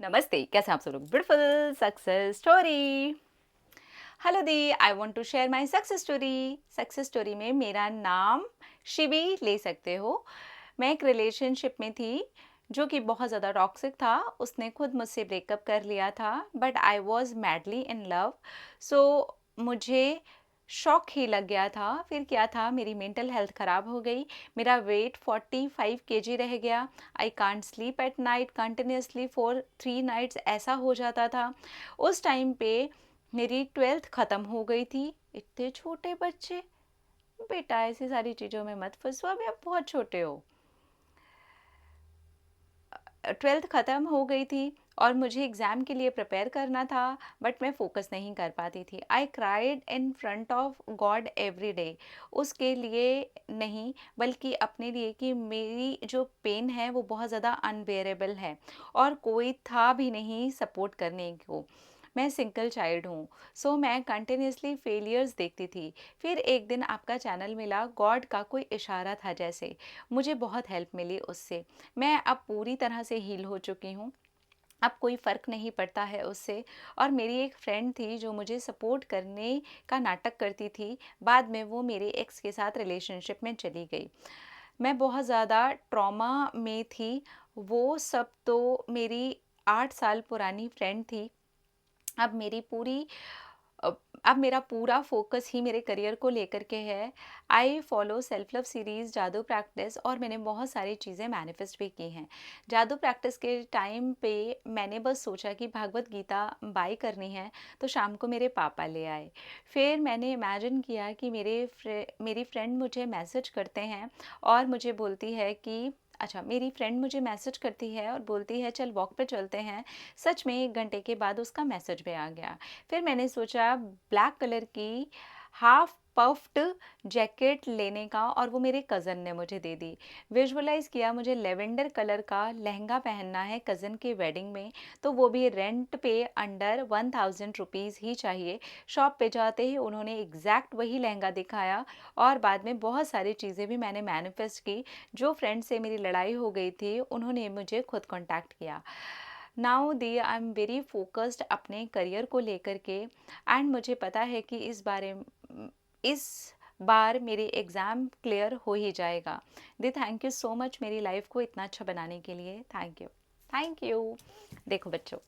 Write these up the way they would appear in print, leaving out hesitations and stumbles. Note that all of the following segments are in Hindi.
नमस्ते, कैसे हैं आप सब लोग? Beautiful success story. हेलो दी, I want to share my success story. Success story में मेरा नाम शिवी ले सकते हो। मैं एक रिलेशनशिप में थी जो कि बहुत ज़्यादा टॉक्सिक था। उसने खुद मुझसे ब्रेकअप कर लिया था, but I was madly in love. So मुझे शॉक ही लग गया था। फिर क्या था, मेरी मेंटल हेल्थ ख़राब हो गई। मेरा वेट 45 केजी रह गया। I can't sleep at night continuously for 3 nights, ऐसा हो जाता था। उस टाइम पे मेरी 12th ख़त्म हो गई थी। इतने छोटे बच्चे, बेटा ऐसी सारी चीज़ों में मत फंसो, अभी आप बहुत छोटे हो। 12th ख़त्म हो गई थी और मुझे एग्ज़ाम के लिए प्रिपेयर करना था, बट मैं फोकस नहीं कर पाती थी। I cried in front of God every day. उसके लिए नहीं, बल्कि अपने लिए, कि मेरी जो पेन है वो बहुत ज़्यादा अनबेरेबल है और कोई था भी नहीं सपोर्ट करने को। मैं सिंगल चाइल्ड हूँ। सो मैं कंटिन्यूसली फेलियर्स देखती थी। फिर एक दिन आपका चैनल मिला, गॉड का कोई इशारा था जैसे। मुझे बहुत हेल्प मिली उससे। मैं अब पूरी तरह से हील हो चुकी हूँ। अब कोई फ़र्क नहीं पड़ता है उससे। और मेरी एक फ्रेंड थी जो मुझे सपोर्ट करने का नाटक करती थी, बाद में वो मेरे एक्स के साथ रिलेशनशिप में चली गई। मैं बहुत ज़्यादा ट्रॉमा में थी। वो सब तो मेरी 8 साल पुरानी फ्रेंड थी। अब मेरी पूरी अ, अब मेरा पूरा फोकस ही मेरे करियर को लेकर के है। I follow self love series जादू प्रैक्टिस, और मैंने बहुत सारी चीज़ें मैनिफेस्ट भी की हैं। जादू प्रैक्टिस के टाइम पे मैंने बस सोचा कि भागवत गीता बाय करनी है, तो शाम को मेरे पापा ले आए। फिर मैंने इमेजिन किया कि मेरी फ्रेंड मुझे मैसेज करते हैं और मुझे बोलती है कि अच्छा, मेरी फ्रेंड मुझे मैसेज करती है और बोलती है चल वॉक पे चलते हैं। सच में 1 घंटे के बाद उसका मैसेज भी आ गया। फिर मैंने सोचा ब्लैक कलर की हाफ पफ्ड जैकेट लेने का, और वो मेरे कज़न ने मुझे दे दी। विजुअलाइज़ किया मुझे लेवेंडर कलर का लहंगा पहनना है कज़न के वेडिंग में, तो वो भी रेंट पे अंडर 1000 रुपीज़ ही चाहिए। शॉप पे जाते ही उन्होंने एग्जैक्ट वही लहंगा दिखाया, और बाद में बहुत सारी चीज़ें भी मैंने मैनिफेस्ट की। जो फ्रेंड से मेरी लड़ाई हो गई थी उन्होंने मुझे खुद कॉन्टैक्ट किया। Now the I am very focused अपने करियर को लेकर के, एंड मुझे पता है कि इस बार मेरे एग्ज़ाम क्लियर हो ही जाएगा। दी थैंक यू सो मच मेरी लाइफ को इतना अच्छा बनाने के लिए। Thank you. Thank you. देखो बच्चों,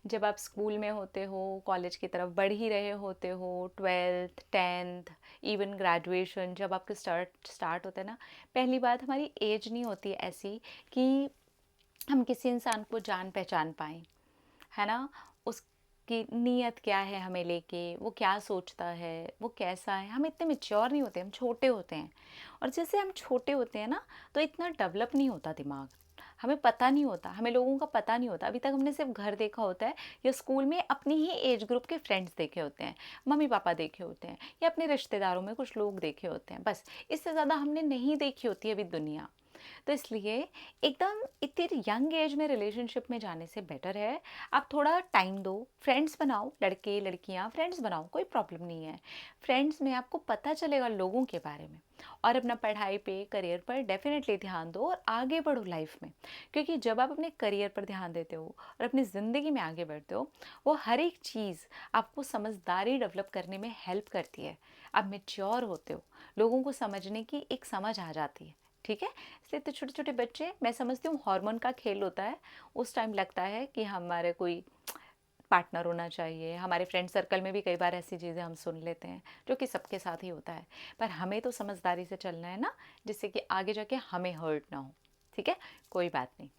जब आप स्कूल में होते हो, कॉलेज की तरफ बढ़ ही रहे होते हो, 12th 10th, इवन ग्रेजुएशन जब आपके स्टार्ट स्टार्ट होता है ना, पहली बात हमारी एज नहीं होती ऐसी कि हम किसी इंसान को जान पहचान पाएँ, है ना? उसकी नीयत क्या है हमें लेके, वो क्या सोचता है, वो कैसा है। हम इतने मैच्योर नहीं होते, हम छोटे होते हैं। और जैसे हम छोटे होते हैं ना, तो इतना डेवलप नहीं होता दिमाग। हमें पता नहीं होता, हमें लोगों का पता नहीं होता। अभी तक हमने सिर्फ घर देखा होता है, या स्कूल में अपनी ही एज ग्रुप के फ्रेंड्स देखे होते हैं, मम्मी पापा देखे होते हैं, या अपने रिश्तेदारों में कुछ लोग देखे होते हैं, बस। इससे ज़्यादा हमने नहीं देखी होती अभी दुनिया। तो इसलिए एकदम इतनी यंग एज में रिलेशनशिप में जाने से बेटर है आप थोड़ा टाइम दो, फ्रेंड्स बनाओ, लड़के लड़कियां फ्रेंड्स बनाओ, कोई प्रॉब्लम नहीं है। फ्रेंड्स में आपको पता चलेगा लोगों के बारे में। और अपना पढ़ाई पे, करियर पर डेफिनेटली ध्यान दो और आगे बढ़ो लाइफ में। क्योंकि जब आप अपने करियर पर ध्यान देते हो और अपनी ज़िंदगी में आगे बढ़ते हो, वो हर एक चीज़ आपको समझदारी डेवलप करने में हेल्प करती है। आप मेच्योर होते हो, लोगों को समझने की एक समझ आ जाती है। ठीक है? इसलिए तो छोटे छोटे बच्चे, मैं समझती हूँ हार्मोन का खेल होता है। उस टाइम लगता है कि हमारे कोई पार्टनर होना चाहिए। हमारे फ्रेंड सर्कल में भी कई बार ऐसी चीज़ें हम सुन लेते हैं जो कि सबके साथ ही होता है। पर हमें तो समझदारी से चलना है ना, जिससे कि आगे जाके हमें हर्ट ना हो। ठीक है? कोई बात नहीं।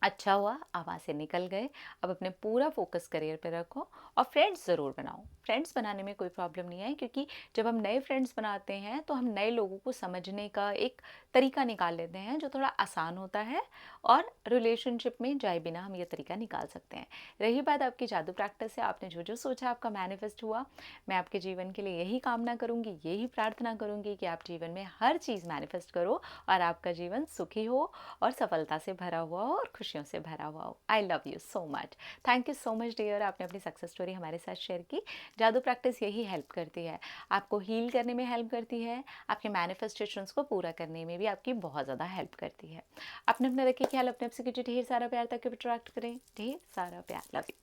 अच्छा हुआ आप वहाँ से निकल गए। अब अपने पूरा फोकस करियर पे रखो और फ्रेंड्स ज़रूर बनाओ। फ्रेंड्स बनाने में कोई प्रॉब्लम नहीं है, क्योंकि जब हम नए फ्रेंड्स बनाते हैं तो हम नए लोगों को समझने का एक तरीका निकाल लेते हैं जो थोड़ा आसान होता है, और रिलेशनशिप में जाए बिना हम ये तरीका निकाल सकते हैं। रही बात आपकी जादू प्रैक्टिस से, आपने जो जो सोचा आपका मैनिफेस्ट हुआ। मैं आपके जीवन के लिए यही कामना करूँगी, यही प्रार्थना करूँगी कि आप जीवन में हर चीज़ मैनिफेस्ट करो और आपका जीवन सुखी हो और सफलता से भरा हुआ हो और खुश खुशियों से भरा हुआ हो। I love you so much. Thank you so much dear, आपने अपनी सक्सेस स्टोरी हमारे साथ शेयर की। जादू प्रैक्टिस यही हेल्प करती है, आपको हील करने में हेल्प करती है, आपके मैनिफेस्टेशंस को पूरा करने में भी आपकी बहुत ज़्यादा हेल्प करती है। अपने अपने रखिए ख्याल, अपने आप से कीजिए ढेर सारा प्यार, ताकि अट्रैक्ट करें ढेर सारा प्यार। Love you,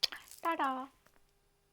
Tata.